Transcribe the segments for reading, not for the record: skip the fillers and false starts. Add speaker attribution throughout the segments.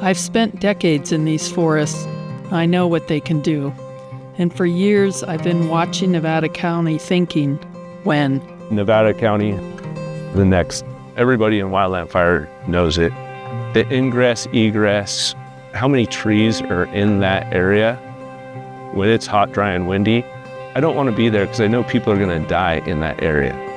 Speaker 1: I've spent decades in these forests. I know what they can do. And for years, I've been watching Nevada County thinking, when?
Speaker 2: Nevada County, the next. Everybody in wildland fire knows it. The ingress, egress, how many trees are in that area when it's hot, dry, and windy. I don't want to be there because I know people are going to die in that area.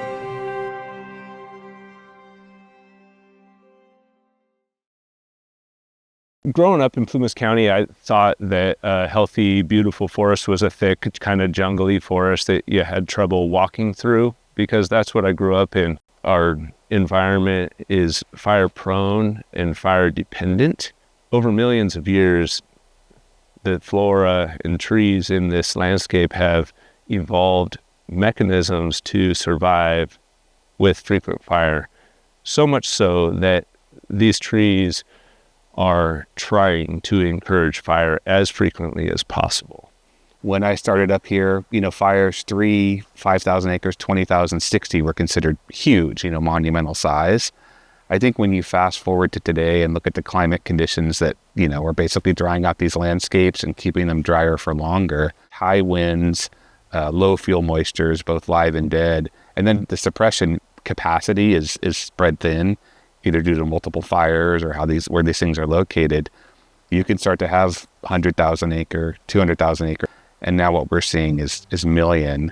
Speaker 2: Growing up in Plumas County, I thought that a healthy, beautiful forest was a thick, kind of jungly forest that you had trouble walking through, because that's what I grew up in. Our environment is fire prone and fire dependent. Over millions of years, the flora and trees in this landscape have evolved mechanisms to survive with frequent fire. So much so that these trees are trying to encourage fire as frequently as possible.
Speaker 3: When I started up here, fires 3, 5,000 acres, 20,000, 60 were considered huge, monumental size. I think when you fast forward to today and look at the climate conditions that, are basically drying out these landscapes and keeping them drier for longer, high winds, low fuel moistures, both live and dead, and then the suppression capacity is spread thin, either due to multiple fires or where these things are located. You can start to have 100,000 acre, 200,000 acre, and now what we're seeing is million.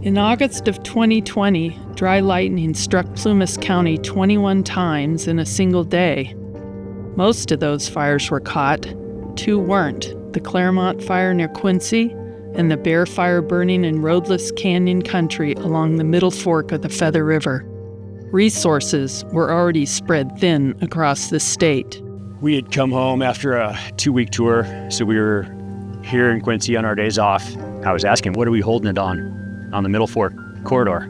Speaker 1: In August of 2020, dry lightning struck Plumas County 21 times in a single day. Most of those fires were caught. 2 weren't: the Claremont fire near Quincy and the Bear Fire burning in roadless canyon country along the middle fork of the Feather River. Resources were already spread thin across the state.
Speaker 4: We had come home after a 2-week tour, so we were here in Quincy on our days off. I was asking, what are we holding it on the middle fork corridor?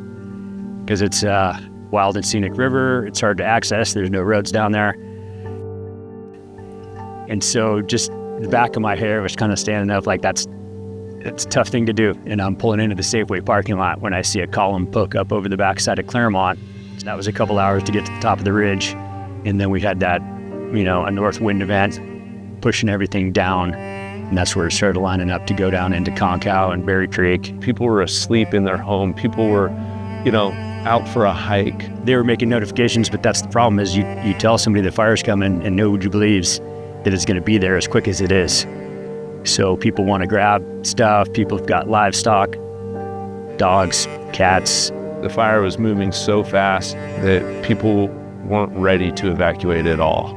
Speaker 4: Because it's a wild and scenic river, it's hard to access, there's no roads down there. And so just the back of my hair was kind of standing up like it's a tough thing to do. And I'm pulling into the Safeway parking lot when I see a column poke up over the backside of Claremont. So that was a couple hours to get to the top of the ridge. And then we had that, a north wind event pushing everything down. And that's where it started lining up to go down into Concow and Berry Creek.
Speaker 2: People were asleep in their home. People were, out for a hike.
Speaker 4: They were making notifications, but that's the problem is you tell somebody the fire's coming and nobody believes that it's going to be there as quick as it is. So people want to grab stuff. People have got livestock, dogs, cats.
Speaker 2: The fire was moving so fast that people weren't ready to evacuate at all.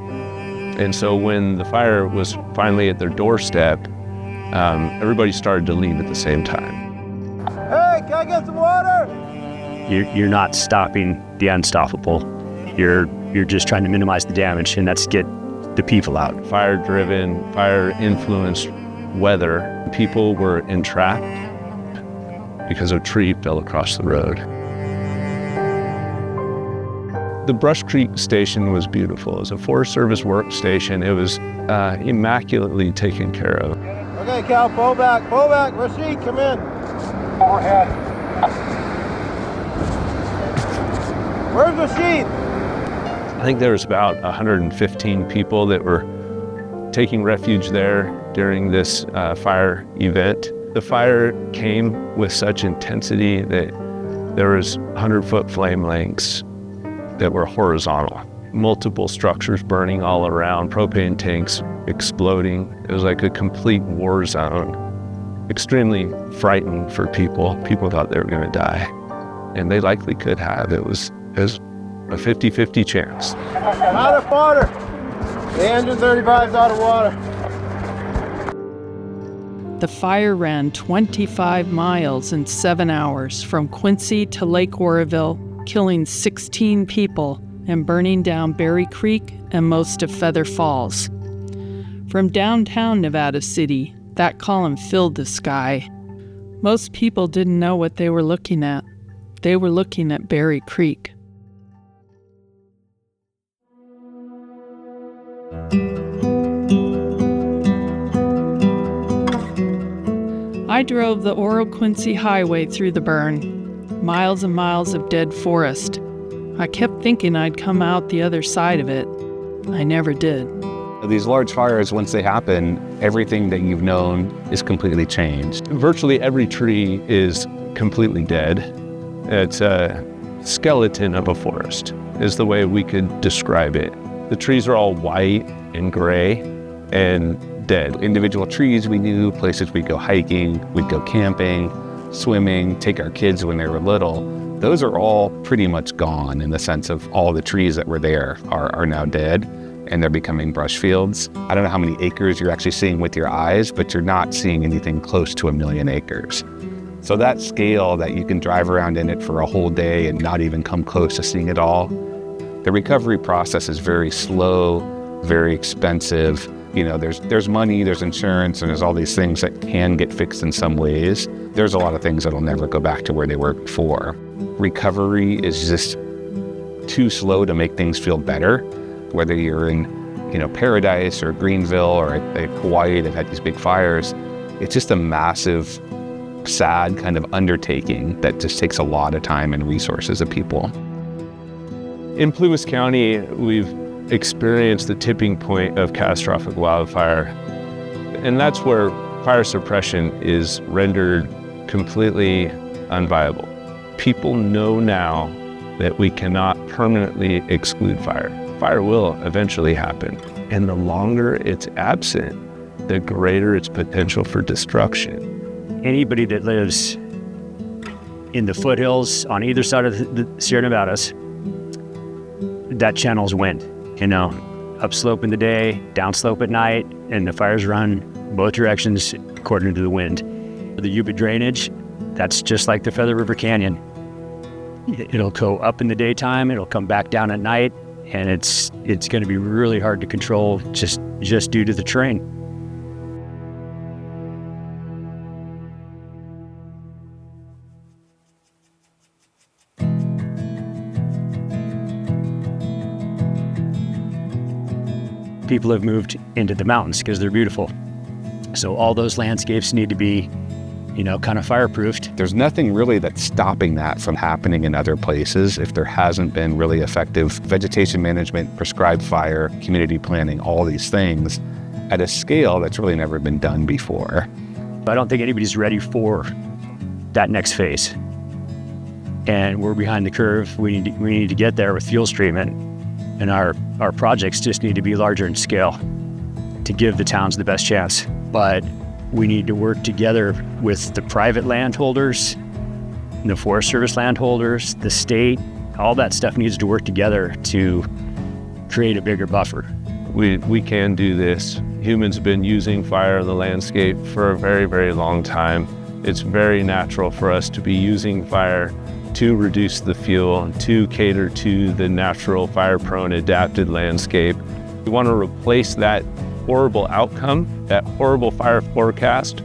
Speaker 2: And so when the fire was finally at their doorstep, everybody started to leave at the same time.
Speaker 5: Hey, can I get some water?
Speaker 4: You're not stopping the unstoppable. You're just trying to minimize the damage, and that's get the people out.
Speaker 2: Fire-driven, fire-influenced weather. People were entrapped because a tree fell across the road. The Brush Creek station was beautiful. It was a Forest Service workstation. It was immaculately taken care of.
Speaker 5: Okay, Cal, pull back. Rashid, come in. Overhead. Where's Rashid?
Speaker 2: I think there was about 115 people that were taking refuge there during this fire event. The fire came with such intensity that there was 100-foot flame lengths that were horizontal. Multiple structures burning all around, propane tanks exploding. It was like a complete war zone. Extremely frightening for people. People thought they were going to die, and they likely could have. It was a 50-50 chance.
Speaker 5: Out of water. The engine 35's out of water.
Speaker 1: The fire ran 25 miles in 7 hours from Quincy to Lake Oroville, killing 16 people and burning down Berry Creek and most of Feather Falls. From downtown Nevada City, that column filled the sky. Most people didn't know what they were looking at. They were looking at Berry Creek. I drove the Oro-Quincy Highway through the burn. miles and miles of dead forest. I kept thinking I'd come out the other side of it. I never did.
Speaker 3: These large fires, once they happen, everything that you've known is completely changed.
Speaker 2: Virtually every tree is completely dead. It's a skeleton of a forest, is the way we could describe it. The trees are all white and gray and dead.
Speaker 3: Individual trees we knew, places we'd go hiking, we'd go camping, swimming, take our kids when they were little. Those are all pretty much gone in the sense of all the trees that were there are now dead and they're becoming brush fields. I don't know how many acres you're actually seeing with your eyes, but you're not seeing anything close to 1 million acres. So that scale that you can drive around in it for a whole day and not even come close to seeing it all, the recovery process is very slow, very expensive. You know, there's money, there's insurance, and there's all these things that can get fixed in some ways. There's a lot of things that'll never go back to where they were before. Recovery is just too slow to make things feel better. Whether you're in, Paradise or Greenville or Hawaii that had these big fires, it's just a massive, sad kind of undertaking that just takes a lot of time and resources of people.
Speaker 2: In Plumas County, we've experienced the tipping point of catastrophic wildfire, and that's where fire suppression is rendered completely unviable. People know now that we cannot permanently exclude fire. Fire will eventually happen, and the longer it's absent, the greater its potential for destruction.
Speaker 4: Anybody that lives in the foothills on either side of the Sierra Nevadas, that channels wind. Upslope in the day, downslope at night, and the fires run both directions according to the wind. The Yuba drainage, that's just like the Feather River Canyon. It'll go up in the daytime, it'll come back down at night, and it's going to be really hard to control just due to the terrain. People have moved into the mountains because they're beautiful. So all those landscapes need to be, kind of fireproofed.
Speaker 3: There's nothing really that's stopping that from happening in other places if there hasn't been really effective vegetation management, prescribed fire, community planning, all these things at a scale that's really never been done before.
Speaker 4: I don't think anybody's ready for that next phase. And we're behind the curve. We need to get there with fuels treatment. And our projects just need to be larger in scale to give the towns the best chance. But we need to work together with the private landholders, the Forest Service landholders, the state. All that stuff needs to work together to create a bigger buffer.
Speaker 2: We can do this. Humans have been using fire in the landscape for a very, very long time. It's very natural for us to be using fire to reduce the fuel and to cater to the natural fire-prone adapted landscape. We want to replace that horrible outcome, that horrible fire forecast,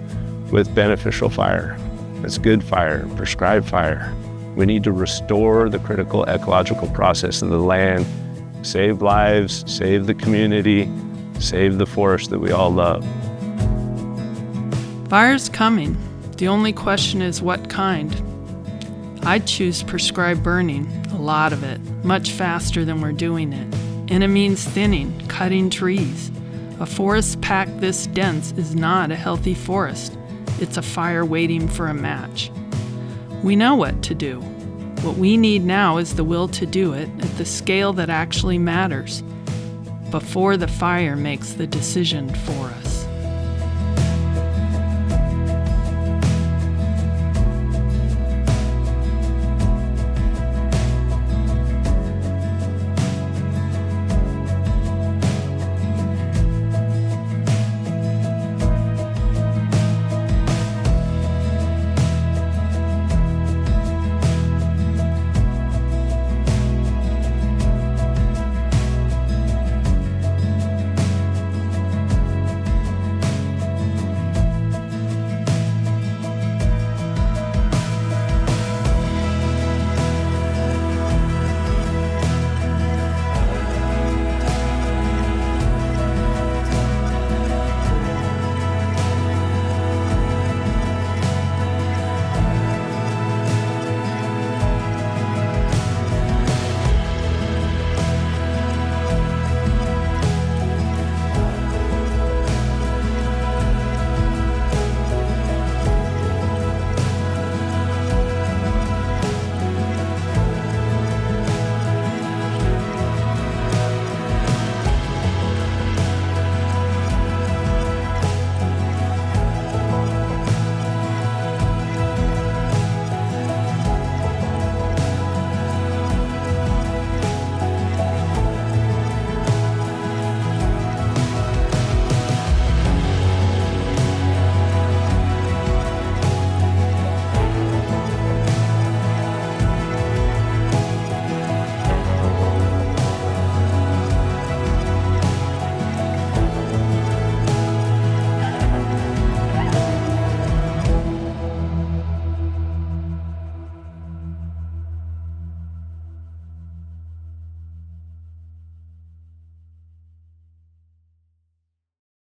Speaker 2: with beneficial fire. That's good fire, prescribed fire. We need to restore the critical ecological process of the land, save lives, save the community, save the forest that we all love.
Speaker 1: Fire's coming. The only question is what kind. I'd choose prescribed burning, a lot of it, much faster than we're doing it. And it means thinning, cutting trees. A forest packed this dense is not a healthy forest. It's a fire waiting for a match. We know what to do. What we need now is the will to do it at the scale that actually matters, before the fire makes the decision for us.